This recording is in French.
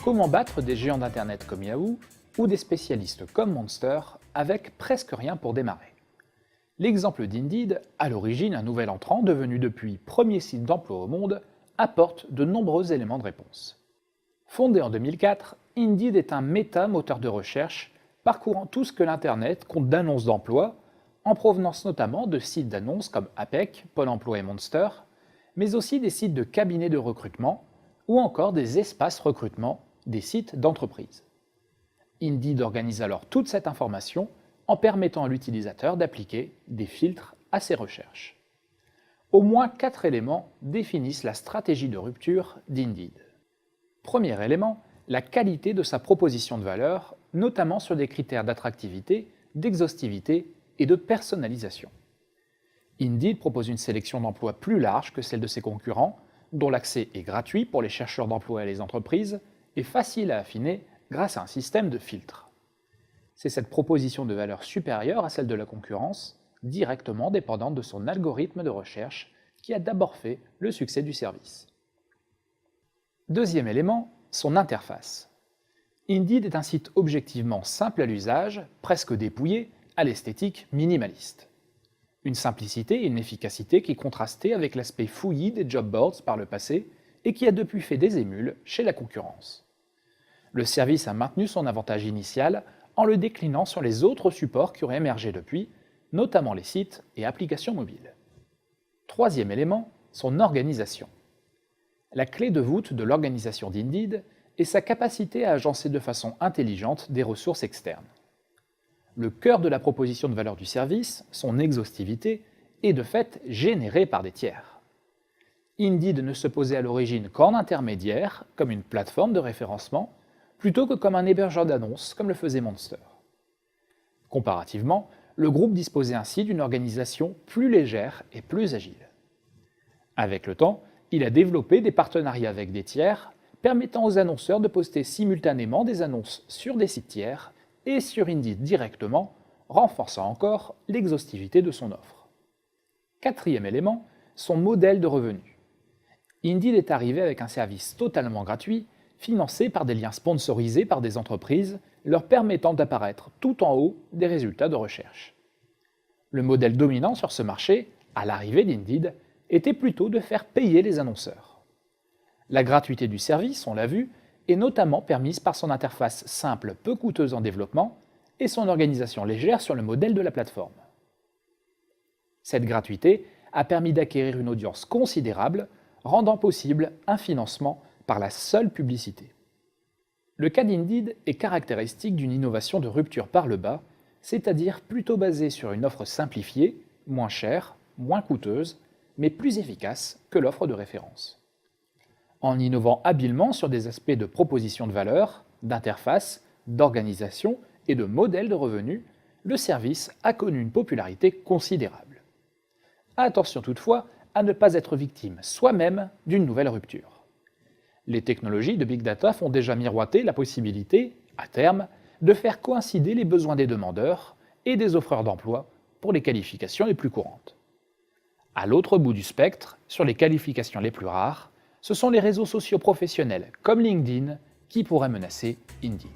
Comment battre des géants d'internet comme Yahoo ou des spécialistes comme Monster avec presque rien pour démarrer? L'exemple d'Indeed, à l'origine un nouvel entrant devenu depuis premier site d'emploi au monde, apporte de nombreux éléments de réponse. Fondé en 2004, Indeed est un méta-moteur de recherche parcourant tout ce que l'Internet compte d'annonces d'emploi, en provenance notamment de sites d'annonces comme APEC, Pôle emploi et Monster, mais aussi des sites de cabinets de recrutement ou encore des espaces recrutement, des sites d'entreprise. Indeed organise alors toute cette information en permettant à l'utilisateur d'appliquer des filtres à ses recherches. Au moins 4 éléments définissent la stratégie de rupture d'Indeed. Premier élément, la qualité de sa proposition de valeur, notamment sur des critères d'attractivité, d'exhaustivité et de personnalisation. Indeed propose une sélection d'emplois plus large que celle de ses concurrents, dont l'accès est gratuit pour les chercheurs d'emploi et les entreprises, et facile à affiner grâce à un système de filtres. C'est cette proposition de valeur supérieure à celle de la concurrence, directement dépendante de son algorithme de recherche, qui a d'abord fait le succès du service. Deuxième élément, son interface. Indeed est un site objectivement simple à l'usage, presque dépouillé, à l'esthétique minimaliste. Une simplicité et une efficacité qui contrastaient avec l'aspect fouillis des job boards par le passé et qui a depuis fait des émules chez la concurrence. Le service a maintenu son avantage initial en le déclinant sur les autres supports qui auraient émergé depuis, notamment les sites et applications mobiles. Troisième élément, son organisation. La clé de voûte de l'organisation d'Indeed est sa capacité à agencer de façon intelligente des ressources externes. Le cœur de la proposition de valeur du service, son exhaustivité, est de fait généré par des tiers. Indeed ne se posait à l'origine qu'en intermédiaire, comme une plateforme de référencement, plutôt que comme un hébergeur d'annonces, comme le faisait Monster. Comparativement, le groupe disposait ainsi d'une organisation plus légère et plus agile. Avec le temps, il a développé des partenariats avec des tiers, permettant aux annonceurs de poster simultanément des annonces sur des sites tiers et sur Indeed directement, renforçant encore l'exhaustivité de son offre. Quatrième élément, son modèle de revenu. Indeed est arrivé avec un service totalement gratuit, financé par des liens sponsorisés par des entreprises, leur permettant d'apparaître tout en haut des résultats de recherche. Le modèle dominant sur ce marché, à l'arrivée d'Indeed, était plutôt de faire payer les annonceurs. La gratuité du service, on l'a vu, est notamment permise par son interface simple peu coûteuse en développement et son organisation légère sur le modèle de la plateforme. Cette gratuité a permis d'acquérir une audience considérable, rendant possible un financement par la seule publicité. Le cas d'Indeed est caractéristique d'une innovation de rupture par le bas, c'est-à-dire plutôt basée sur une offre simplifiée, moins chère, moins coûteuse, mais plus efficace que l'offre de référence. En innovant habilement sur des aspects de proposition de valeur, d'interface, d'organisation et de modèle de revenus, le service a connu une popularité considérable. Attention toutefois à ne pas être victime soi-même d'une nouvelle rupture. Les technologies de Big Data font déjà miroiter la possibilité, à terme, de faire coïncider les besoins des demandeurs et des offreurs d'emploi pour les qualifications les plus courantes. À l'autre bout du spectre, sur les qualifications les plus rares, ce sont les réseaux sociaux professionnels comme LinkedIn qui pourraient menacer Indeed.